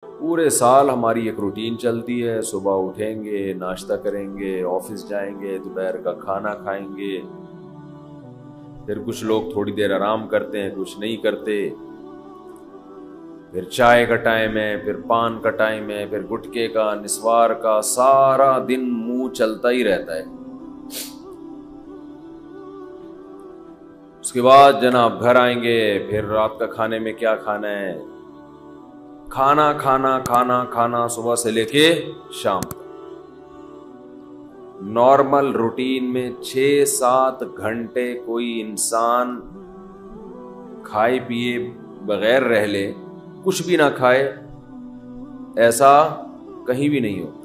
پورے سال ہماری ایک روٹین چلتی ہے، صبح اٹھیں گے، ناشتہ کریں گے، آفس جائیں گے، دوپہر کا کھانا کھائیں گے، پھر کچھ لوگ تھوڑی دیر آرام کرتے ہیں، کچھ نہیں کرتے، پھر چائے کا ٹائم ہے، پھر پان کا ٹائم ہے، پھر گٹکے کا، نسوار کا، سارا دن منہ چلتا ہی رہتا ہے۔ اس کے بعد جناب گھر آئیں گے، پھر رات کا کھانے میں کیا کھانا ہے، کھانا کھانا کھانا کھانا صبح سے لے کے شام تک۔ نارمل روٹین میں 6-7 گھنٹے کوئی انسان کھائے پیے بغیر رہ لے، کچھ بھی نہ کھائے، ایسا کہیں بھی نہیں ہوتا،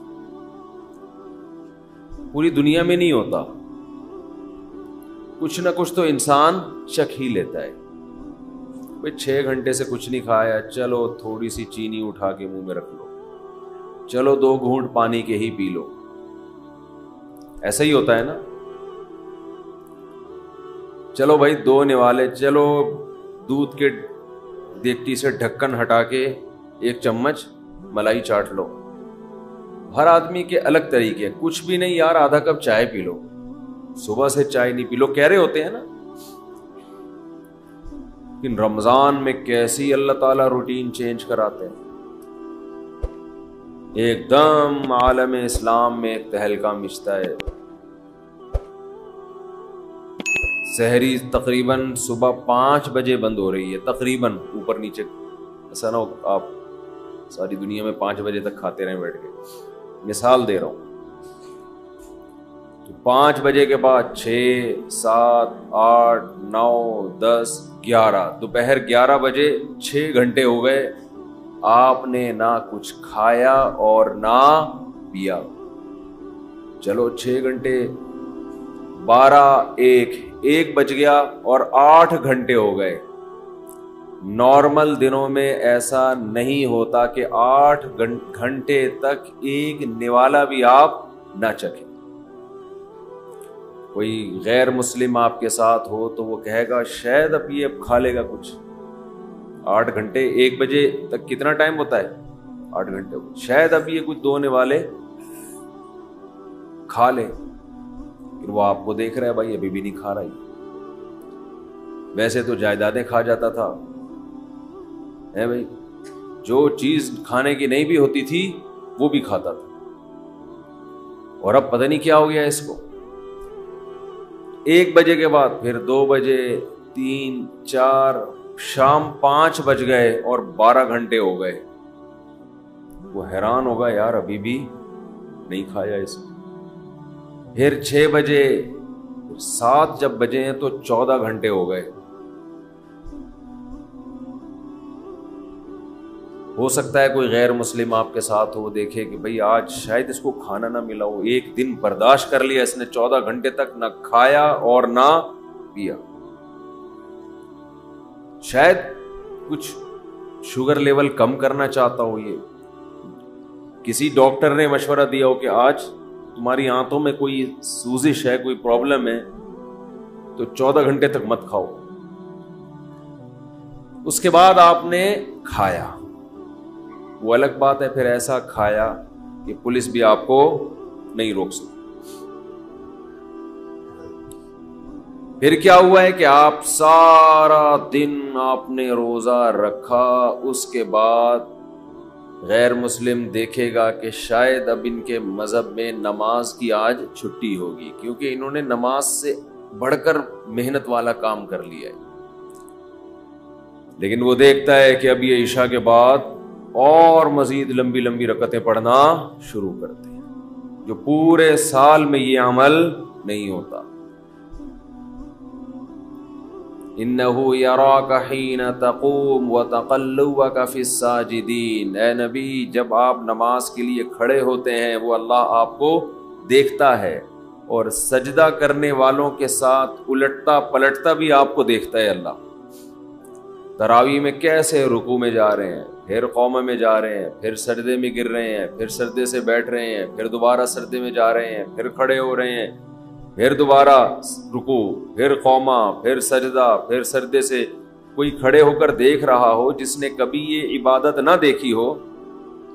پوری دنیا میں نہیں ہوتا۔ کچھ نہ کچھ تو انسان چکھ ہی لیتا ہے۔ 6 گھنٹے سے کچھ نہیں کھایا، چلو تھوڑی سی چینی اٹھا کے منہ میں رکھ لو، چلو 2 گھونٹ پانی کے ہی پی لو، ایسا ہی ہوتا ہے نا۔ چلو بھائی 2 نوالے، چلو دودھ کے دیگچی سے ڈھکن ہٹا کے 1 چمچ ملائی چاٹ لو۔ ہر آدمی کے الگ طریقے، کچھ بھی نہیں یار آدھا کپ چائے پی لو، صبح سے چائے نہیں پی لو، کہہ رہے ہوتے ہیں نا۔ لیکن رمضان میں کیسی اللہ تعالیٰ روٹین چینج کراتے ہیں، ایک دم عالم اسلام میں ایک تہلکہ مچتا ہے۔ سحری تقریباً صبح 5 بجے بند ہو رہی ہے، تقریباً، اوپر نیچے، ایسا نہ ہو آپ ساری دنیا میں 5 بجے تک کھاتے رہیں بیٹھ کے، مثال دے رہا ہوں۔ تو 5 بجے کے بعد 6 7 8 9 10 11، دوپہر 11 بجے 6 گھنٹے ہو گئے، آپ نے نہ کچھ کھایا اور نہ پیا۔ چلو 6 گھنٹے، 12 1 بج گیا اور 8 گھنٹے ہو گئے۔ نارمل دنوں میں ایسا نہیں ہوتا کہ 8 گھنٹے تک ایک نوالا بھی آپ نہ چکھیں۔ کوئی غیر مسلم آپ کے ساتھ ہو تو وہ کہے گا شاید اب یہ کھا لے گا کچھ۔ 8 گھنٹے، 1 بجے تک کتنا ٹائم ہوتا ہے؟ 8 گھنٹے، شاید اب یہ کچھ 2 نوالے کھا لے۔ پھر وہ آپ کو دیکھ رہا ہے بھائی ابھی بھی نہیں کھا رہا، ویسے تو جائیدادیں کھا جاتا تھا، ہے بھائی، جو چیز کھانے کی نہیں بھی ہوتی تھی وہ بھی کھاتا تھا، اور اب پتہ نہیں کیا ہو گیا اس کو۔ 1 بجے کے بعد پھر 2 بجے، 3 4، شام 5 بج گئے اور 12 گھنٹے ہو گئے۔ وہ حیران ہوگا یار ابھی بھی نہیں کھایا اس کو۔ پھر 6 بجے، 7 جب بجے ہیں تو 14 گھنٹے ہو گئے۔ ہو سکتا ہے کوئی غیر مسلم آپ کے ساتھ ہو، دیکھے کہ بھئی آج شاید اس کو کھانا نہ ملا ہو، 1 دن برداشت کر لیا اس نے، 14 گھنٹے تک نہ کھایا اور نہ پیا۔ شاید کچھ شوگر لیول کم کرنا چاہتا ہو، یہ کسی ڈاکٹر نے مشورہ دیا ہو کہ آج تمہاری آنتوں میں کوئی سوزش ہے، کوئی پرابلم ہے، تو 14 گھنٹے تک مت کھاؤ۔ اس کے بعد آپ نے کھایا، وہ الگ بات ہے، پھر ایسا کھایا کہ پولیس بھی آپ کو نہیں روک سکتی۔ پھر کیا ہوا ہے کہ آپ سارا دن آپ نے روزہ رکھا، اس کے بعد غیر مسلم دیکھے گا کہ شاید اب ان کے مذہب میں نماز کی آج چھٹی ہوگی، کیونکہ انہوں نے نماز سے بڑھ کر محنت والا کام کر لیا ہے۔ لیکن وہ دیکھتا ہے کہ اب یہ عشاء کے بعد اور مزید لمبی لمبی رکعتیں پڑھنا شروع کرتے ہیں، جو پورے سال میں یہ عمل نہیں ہوتا۔ اِنَّهُ يَرَاكَ حِينَ تَقُومُ وَتَقَلُّبَكَ فِي السَّاجِدِينَ، اے نبی جب آپ نماز کے لیے کھڑے ہوتے ہیں وہ اللہ آپ کو دیکھتا ہے، اور سجدہ کرنے والوں کے ساتھ الٹتا پلٹتا بھی آپ کو دیکھتا ہے اللہ۔ تراویح میں کیسے رکوع میں جا رہے ہیں، پھر قومہ میں جا رہے ہیں، پھر سجدے میں گر رہے ہیں، پھر سجدے سے بیٹھ رہے ہیں، پھر دوبارہ سجدے میں جا رہے ہیں، پھر کھڑے ہو رہے ہیں، پھر دوبارہ رکوع، پھر قومہ، پھر سجدہ، پھر سجدے سے۔ کوئی کھڑے ہو کر دیکھ رہا ہو جس نے کبھی یہ عبادت نہ دیکھی ہو،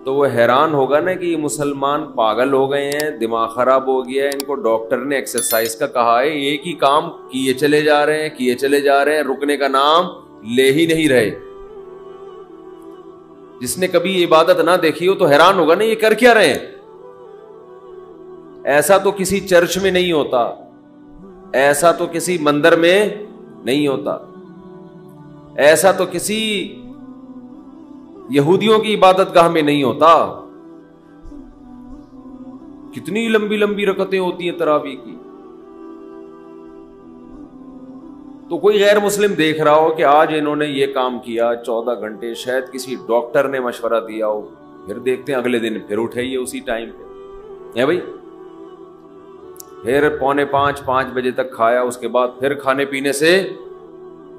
تو وہ حیران ہوگا نا کہ یہ مسلمان پاگل ہو گئے ہیں, دماغ خراب ہو گیا ہے, ان کو ڈاکٹر نے ایکسرسائز کا کہا ہے, ایک ہی کام کیے چلے جا رہے ہیں, رکنے کا نام لے ہی نہیں رہے. جس نے کبھی عبادت نہ دیکھی ہو تو حیران ہوگا نا یہ کر کیا رہے ہیں. ایسا تو کسی چرچ میں نہیں ہوتا, ایسا تو کسی مندر میں نہیں ہوتا, ایسا تو کسی یہودیوں کی عبادت گاہ میں نہیں ہوتا. کتنی لمبی لمبی رکعتیں ہوتی ہیں تراویح کی. تو کوئی غیر مسلم دیکھ رہا ہو کہ آج انہوں نے یہ کام کیا 14 گھنٹے, شاید کسی ڈاکٹر نے مشورہ دیا ہو, پھر دیکھتے ہیں اگلے دن پھر اٹھائیے اسی ٹائم پہ ہے بھائی, پھر 4:45 بجے تک کھایا, اس کے بعد پھر کھانے پینے سے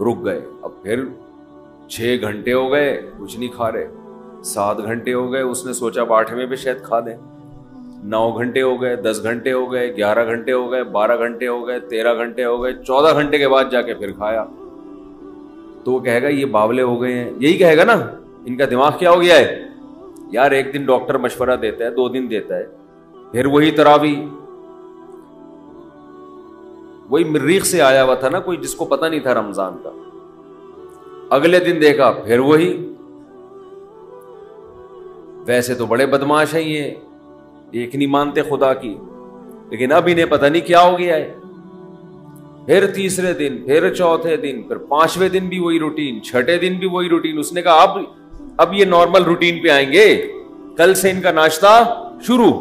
رک گئے, اب پھر 6 گھنٹے ہو گئے کچھ نہیں کھا رہے, 7 گھنٹے ہو گئے, اس نے سوچا 8ویں پہ شاید کھا دیں, 9 گھنٹے ہو گئے, 10 گھنٹے ہو گئے, 11 گھنٹے ہو گئے, 12 گھنٹے ہو گئے, 13 گھنٹے ہو گئے, 14 گھنٹے کے بعد جا کے پھر کھایا. تو وہ کہے گا یہ باولے ہو گئے ہیں, یہی کہے گا نا, ان کا دماغ کیا ہو گیا ہے یار. ایک دن ڈاکٹر مشورہ دیتا ہے, 2 دن دیتا ہے, پھر وہی تراویح. وہی مریخ سے آیا ہوا تھا نا کوئی, جس کو پتہ نہیں تھا رمضان کا, اگلے دن دیکھا پھر وہی. ویسے تو بڑے بدماش ہیں یہ, ایک نہیں مانتے خدا کی, لیکن اب انہیں پتہ نہیں کیا ہو گیا ہے. پھر تیسرے دن, پھر چوتھے دن, پھر 5ویں دن بھی وہی روٹین, 6ٹھے دن بھی وہی روٹین. اس نے کہا اب یہ نارمل روٹین پہ آئیں گے, کل سے ان کا ناشتہ شروع.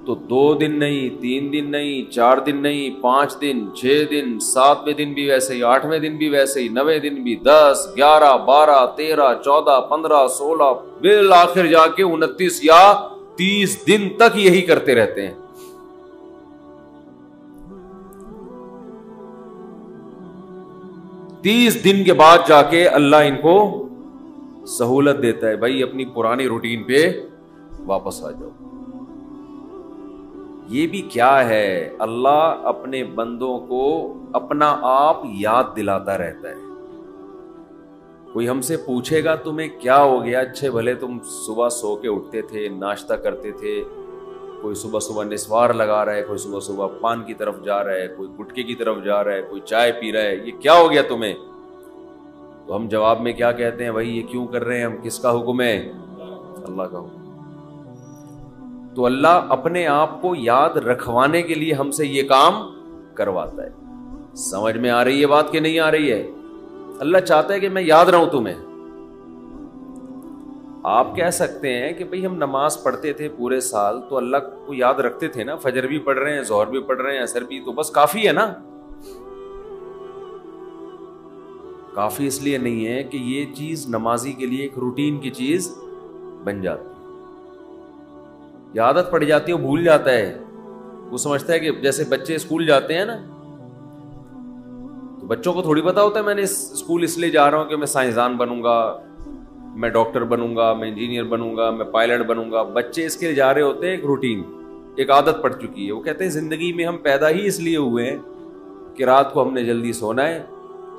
تو 2 دن نہیں, 3 دن نہیں, 4 دن نہیں, 5 دن, 6 دن, 7ویں دن بھی ویسے ہی, 8ویں دن بھی ویسے ہی, 9ویں دن بھی, 10, 11, 12, 13, 14, 15, 16, بالآخر جا کے 29 یا 30 دن تک یہی کرتے رہتے ہیں. تیس دن کے بعد جا کے اللہ ان کو سہولت دیتا ہے, بھائی اپنی پرانی روٹین پہ واپس آ جاؤ. یہ بھی کیا ہے, اللہ اپنے بندوں کو اپنا آپ یاد دلاتا رہتا ہے. کوئی ہم سے پوچھے گا تمہیں کیا ہو گیا, اچھے بھلے تم صبح سو کے اٹھتے تھے, ناشتہ کرتے تھے, کوئی صبح صبح نسوار لگا رہا ہے, کوئی صبح صبح پان کی طرف جا رہا ہے, کوئی گٹکے کی طرف جا رہا ہے, کوئی چائے پی رہا ہے, یہ کیا ہو گیا تمہیں؟ تو ہم جواب میں کیا کہتے ہیں, بھائی یہ کیوں کر رہے ہیں ہم, کس کا حکم ہے؟ اللہ کا حکم. تو اللہ اپنے آپ کو یاد رکھوانے کے لیے ہم سے یہ کام کرواتا ہے. سمجھ میں آ رہی ہے بات کہ نہیں آ رہی ہے؟ اللہ چاہتا ہے کہ میں یاد رہوں تمہیں. آپ کہہ سکتے ہیں کہ بھئی ہم نماز پڑھتے تھے پورے سال تو اللہ کو یاد رکھتے تھے نا, فجر بھی پڑھ رہے ہیں, ظہر بھی پڑھ رہے ہیں, عصر بھی, تو بس کافی ہے نا. کافی اس لیے نہیں ہے کہ یہ چیز نمازی کے لیے ایک روٹین کی چیز بن جاتی, یہ عادت پڑ جاتی ہے, وہ بھول جاتا ہے. وہ سمجھتا ہے کہ جیسے بچے اسکول جاتے ہیں نا, تو بچوں کو تھوڑی پتا ہوتا ہے میں نے اسکول اس لیے جا رہا ہوں کہ میں سائنسدان بنوں گا, میں ڈاکٹر بنوں گا, میں انجینئر بنوں گا, میں پائلٹ بنوں گا. بچے اس کے لیے جا رہے ہوتے ہیں, ایک روٹین, ایک عادت پڑ چکی ہے. وہ کہتے ہیں زندگی میں ہم پیدا ہی اس لیے ہوئے ہیں کہ رات کو ہم نے جلدی سونا ہے,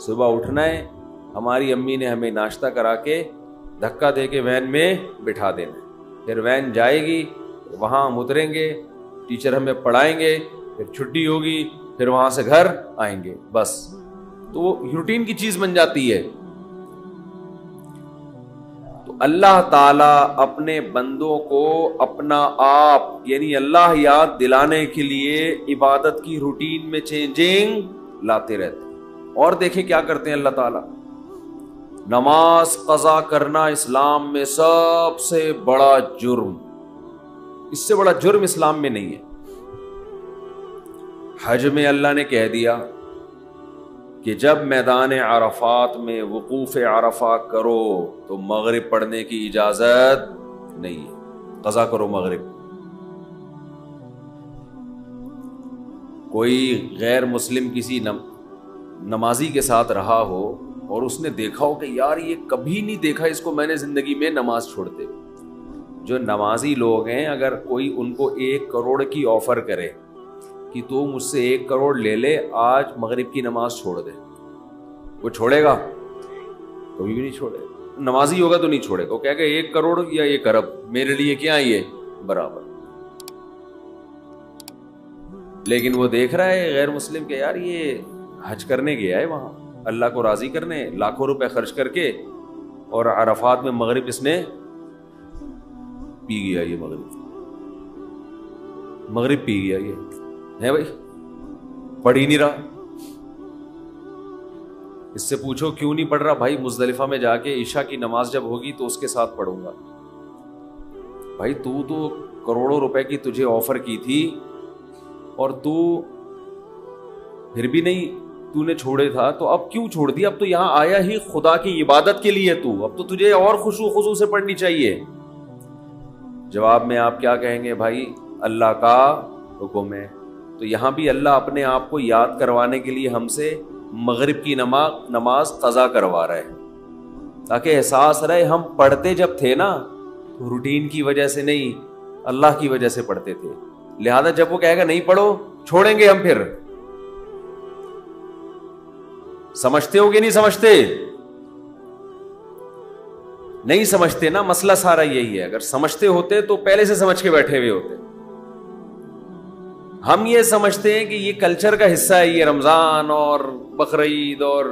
صبح اٹھنا ہے, ہماری امی نے ہمیں ناشتہ کرا کے دھکا دے کے وین میں بٹھا دینا ہے, پھر وین جائے گی, وہاں ہم اتریں گے, ٹیچر ہمیں پڑھائیں گے, پھر چھٹی ہوگی, پھر وہاں سے گھر آئیں گے, بس. تو وہ روٹین کی چیز بن جاتی ہے. تو اللہ تعالیٰ اپنے بندوں کو اپنا آپ یعنی اللہ یاد دلانے کے لیے عبادت کی روٹین میں چینجنگ لاتے رہتے ہیں. اور دیکھیں کیا کرتے ہیں اللہ تعالیٰ, نماز قضا کرنا اسلام میں سب سے بڑا جرم, اس سے بڑا جرم اسلام میں نہیں ہے. حج میں اللہ نے کہہ دیا کہ جب میدان عرفات میں وقوف عرفہ کرو تو مغرب پڑھنے کی اجازت نہیں ہے, قضا کرو مغرب. کوئی غیر مسلم کسی نمازی کے ساتھ رہا ہو اور اس نے دیکھا ہو کہ یار یہ کبھی نہیں دیکھا اس کو میں نے زندگی میں نماز چھوڑتے. جو نمازی لوگ ہیں اگر کوئی ان کو 1 کروڑ کی آفر کرے کہ تو مجھ سے 1 کروڑ لے لے, آج مغرب کی نماز چھوڑ دے, وہ چھوڑے گا؟ کبھی بھی نہیں چھوڑے. نمازی ہوگا تو نہیں چھوڑے گا, وہ کہے گا 1 کروڑ یا 1 ارب میرے لیے کیا یہ برابر. لیکن وہ دیکھ رہا ہے غیر مسلم کہ یار یہ حج کرنے گیا ہے وہاں اللہ کو راضی کرنے, لاکھوں روپے خرچ کر کے, اور عرفات میں مغرب اس نے پی گیا, یہ مغرب پی گیا, یہ ہے بھائی پڑھ ہی نہیں رہا. اس سے پوچھو کیوں نہیں پڑھ رہا؟ بھائی مزدلفہ میں جا کے عشاء کی نماز جب ہوگی تو اس کے ساتھ پڑھوں گا. بھائی تو کروڑوں روپے کی تجھے آفر کی تھی اور تو پھر بھی نہیں, تو نے چھوڑے تھا, تو اب کیوں چھوڑ دیا؟ اب تو یہاں آیا ہی خدا کی عبادت کے لیے, تو اب تو تجھے اور خشوع خضوع سے پڑھنی چاہیے. جواب میں آپ کیا کہیں گے؟ بھائی اللہ کا حکم ہے. تو یہاں بھی اللہ اپنے آپ کو یاد کروانے کے لیے ہم سے مغرب کی نماز قضا کروا رہا ہے, تاکہ احساس رہے ہم پڑھتے جب تھے نا تو روٹین کی وجہ سے نہیں, اللہ کی وجہ سے پڑھتے تھے. لہذا جب وہ کہے گا نہیں پڑھو, چھوڑیں گے ہم. پھر سمجھتے ہو کہ نہیں سمجھتے؟ نہیں سمجھتے نا, مسئلہ سارا یہی ہے. اگر سمجھتے ہوتے تو پہلے سے سمجھ کے بیٹھے ہوئے ہوتے. ہم یہ سمجھتے ہیں کہ یہ کلچر کا حصہ ہے, یہ رمضان اور بقرعید اور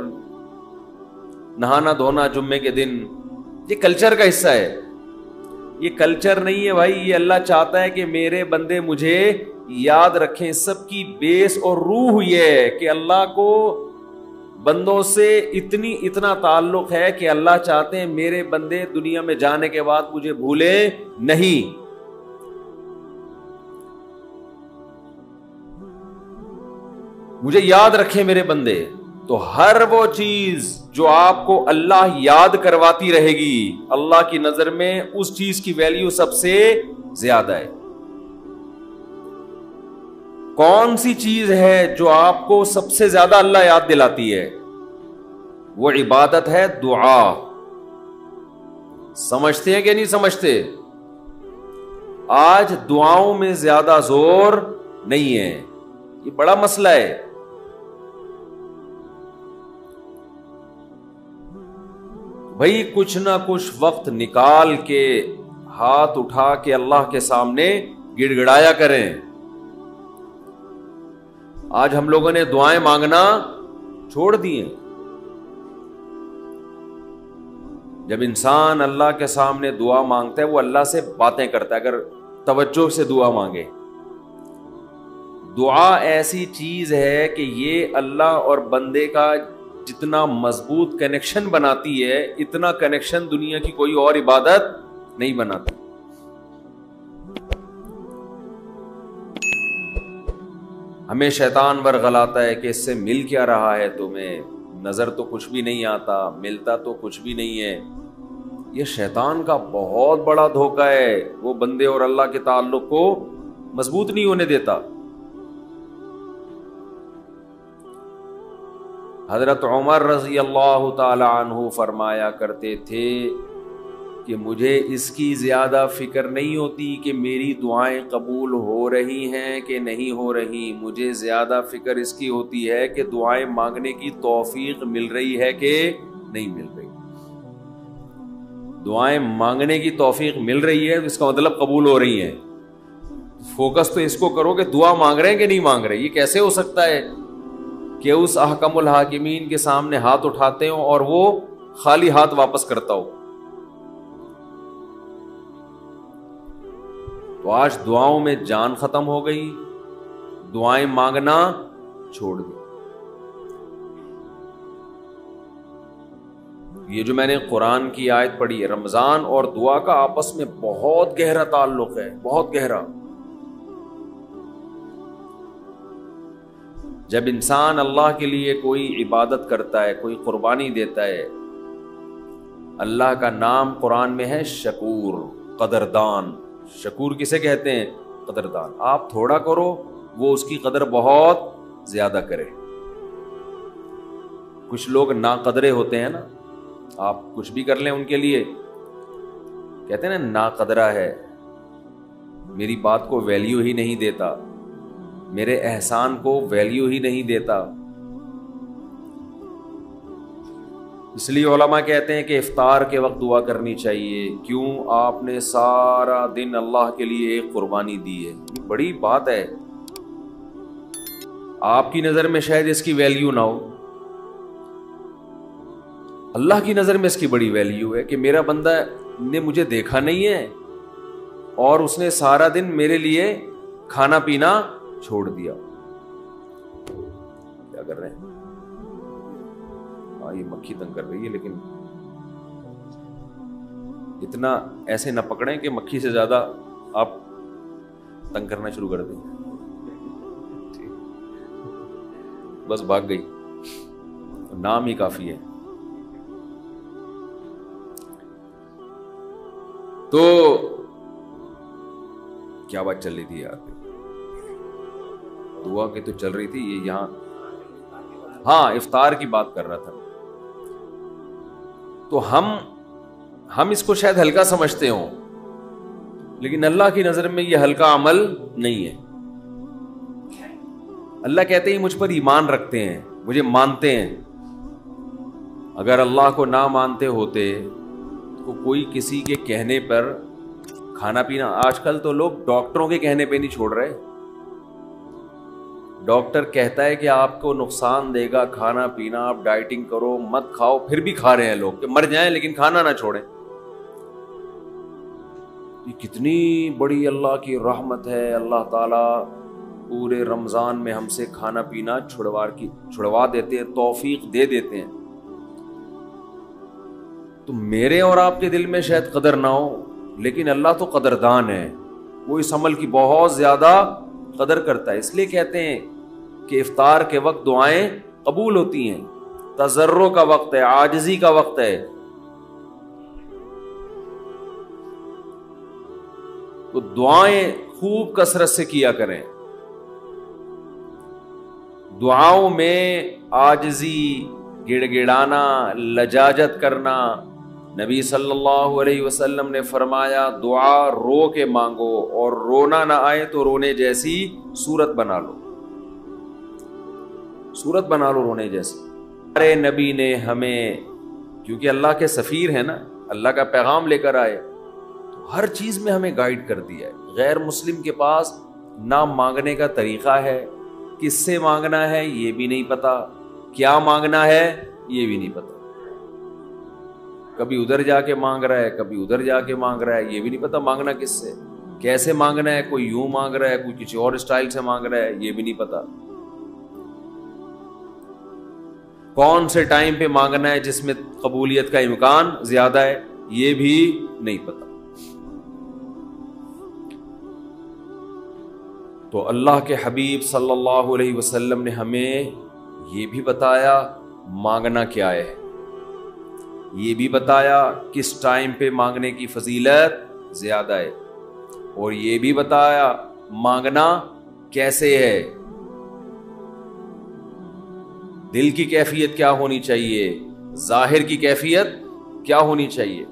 نہانا دھونا جمعے کے دن, یہ کلچر کا حصہ ہے. یہ کلچر نہیں ہے بھائی, یہ اللہ چاہتا ہے کہ میرے بندے مجھے یاد رکھیں. سب کی بیس اور روح یہ ہے کہ اللہ کو بندوں سے اتنا تعلق ہے کہ اللہ چاہتے ہیں میرے بندے دنیا میں جانے کے بعد مجھے بھولے نہیں. مجھے یاد رکھیں میرے بندے. تو ہر وہ چیز جو آپ کو اللہ یاد کرواتی رہے گی, اللہ کی نظر میں اس چیز کی ویلیو سب سے زیادہ ہے. کون سی چیز ہے جو آپ کو سب سے زیادہ اللہ یاد دلاتی ہے؟ وہ عبادت ہے دعا. سمجھتے ہیں کہ نہیں سمجھتے؟ آج دعاؤں میں زیادہ زور نہیں ہے, یہ بڑا مسئلہ ہے. بھائی کچھ نہ کچھ وقت نکال کے ہاتھ اٹھا کے اللہ کے سامنے گڑ گڑایا کریں. آج ہم لوگوں نے دعائیں مانگنا چھوڑ دی ہیں. جب انسان اللہ کے سامنے دعا مانگتا ہے وہ اللہ سے باتیں کرتا ہے, اگر توجہ سے دعا مانگے. دعا ایسی چیز ہے کہ یہ اللہ اور بندے کا جتنا مضبوط کنیکشن بناتی ہے, اتنا کنیکشن دنیا کی کوئی اور عبادت نہیں بناتی. ہمیں شیطان ورغلاتا ہے کہ اس سے مل کیا رہا ہے تمہیں, نظر تو کچھ بھی نہیں آتا, ملتا تو کچھ بھی نہیں ہے. یہ شیطان کا بہت بڑا دھوکہ ہے, وہ بندے اور اللہ کے تعلق کو مضبوط نہیں ہونے دیتا. حضرت عمر رضی اللہ تعالی عنہ فرمایا کرتے تھے کہ مجھے اس کی زیادہ فکر نہیں ہوتی کہ میری دعائیں قبول ہو رہی ہیں کہ نہیں ہو رہی, مجھے زیادہ فکر اس کی ہوتی ہے کہ دعائیں مانگنے کی توفیق مل رہی ہے کہ نہیں مل رہی. دعائیں مانگنے کی توفیق مل رہی ہے اس کا مطلب قبول ہو رہی ہیں. فوکس تو اس کو کرو کہ دعا مانگ رہے ہیں کہ نہیں مانگ رہے. یہ کیسے ہو سکتا ہے کہ اس احکم الحاکمین کے سامنے ہاتھ اٹھاتے ہوں اور وہ خالی ہاتھ واپس کرتا ہو؟ تو آج دعاؤں میں جان ختم ہو گئی, دعائیں مانگنا چھوڑ دی. یہ جو میں نے قرآن کی آیت پڑھی ہے, رمضان اور دعا کا آپس میں بہت گہرا تعلق ہے, بہت گہرا. جب انسان اللہ کے لیے کوئی عبادت کرتا ہے, کوئی قربانی دیتا ہے, اللہ کا نام قرآن میں ہے شکور, قدردان. شکور کسے کہتے ہیں؟ قدردان. آپ تھوڑا کرو وہ اس کی قدر بہت زیادہ کرے. کچھ لوگ ناقدرے ہوتے ہیں نا, آپ کچھ بھی کر لیں ان کے لیے کہتے ہیں نا ناقدرہ ہے, میری بات کو ویلیو ہی نہیں دیتا, میرے احسان کو ویلیو ہی نہیں دیتا. اس لیے علماء کہتے ہیں کہ افطار کے وقت دعا کرنی چاہیے. کیوں؟ آپ نے سارا دن اللہ کے لیے ایک قربانی دی ہے. یہ بڑی بات ہے. آپ کی نظر میں شاید اس کی ویلیو نہ ہو, اللہ کی نظر میں اس کی بڑی ویلیو ہے کہ میرا بندہ نے مجھے دیکھا نہیں ہے اور اس نے سارا دن میرے لیے کھانا پینا چھوڑ دیا. کیا کر رہے ہیں؟ یہ مکھی تنگ کر رہی ہے, لیکن اتنا ایسے نہ پکڑیں کہ مکھی سے زیادہ آپ تنگ کرنا شروع کر دیں. بس بھاگ گئی, نام ہی کافی ہے. تو کیا بات چل رہی تھی یار؟ دعا کی تو چل رہی تھی یہ یہاں. ہاں, افطار کی بات کر رہا تھا. تو ہم اس کو شاید ہلکا سمجھتے ہوں, لیکن اللہ کی نظر میں یہ ہلکا عمل نہیں ہے. اللہ کہتے ہیں مجھ پر ایمان رکھتے ہیں, مجھے مانتے ہیں. اگر اللہ کو نہ مانتے ہوتے تو کوئی کسی کے کہنے پر کھانا پینا, آج کل تو لوگ ڈاکٹروں کے کہنے پہ نہیں چھوڑ رہے. ڈاکٹر کہتا ہے کہ آپ کو نقصان دے گا کھانا پینا, آپ ڈائٹنگ کرو, مت کھاؤ, پھر بھی کھا رہے ہیں لوگ کہ مر جائیں لیکن کھانا نہ چھوڑیں. یہ کتنی بڑی اللہ کی رحمت ہے. اللہ تعالیٰ پورے رمضان میں ہم سے کھانا پینا چھڑوا دیتے ہیں, توفیق دے دیتے ہیں. تو میرے اور آپ کے دل میں شاید قدر نہ ہو, لیکن اللہ تو قدردان ہے, وہ اس عمل کی بہت زیادہ قدر کرتا ہے. اس لیے کہتے ہیں کہ افطار کے وقت دعائیں قبول ہوتی ہیں. تضرع کا وقت ہے, عاجزی کا وقت ہے. تو دعائیں خوب کثرت سے کیا کریں. دعاؤں میں عاجزی, گڑ گڑانا, لجاجت کرنا. نبی صلی اللہ علیہ وسلم نے فرمایا دعا رو کے مانگو, اور رونا نہ آئے تو رونے جیسی صورت بنا لو, صورت بنا لو رونے جیسی. ہمارے نبی نے ہمیں, کیونکہ اللہ کے سفیر ہیں نا, اللہ کا پیغام لے کر آئے, تو ہر چیز میں ہمیں گائیڈ کر دیا ہے. غیر مسلم کے پاس نہ مانگنے کا طریقہ ہے, کس سے مانگنا ہے یہ بھی نہیں پتا, کیا مانگنا ہے یہ بھی نہیں پتا. کبھی ادھر جا کے مانگ رہا ہے, کبھی ادھر جا کے مانگ رہا ہے, یہ بھی نہیں پتا مانگنا کس سے, کیسے مانگنا ہے. کوئی یوں مانگ رہا ہے, کوئی کسی اور اسٹائل سے مانگ رہا ہے, یہ بھی نہیں پتا. کون سے ٹائم پہ مانگنا ہے جس میں قبولیت کا امکان زیادہ ہے, یہ بھی نہیں پتا. تو اللہ کے حبیب صلی اللہ علیہ وسلم نے ہمیں یہ بھی بتایا مانگنا کیا ہے, یہ بھی بتایا کس ٹائم پہ مانگنے کی فضیلت زیادہ ہے, اور یہ بھی بتایا مانگنا کیسے ہے, دل کی کیفیت کیا ہونی چاہیے, ظاہر کی کیفیت کیا ہونی چاہیے.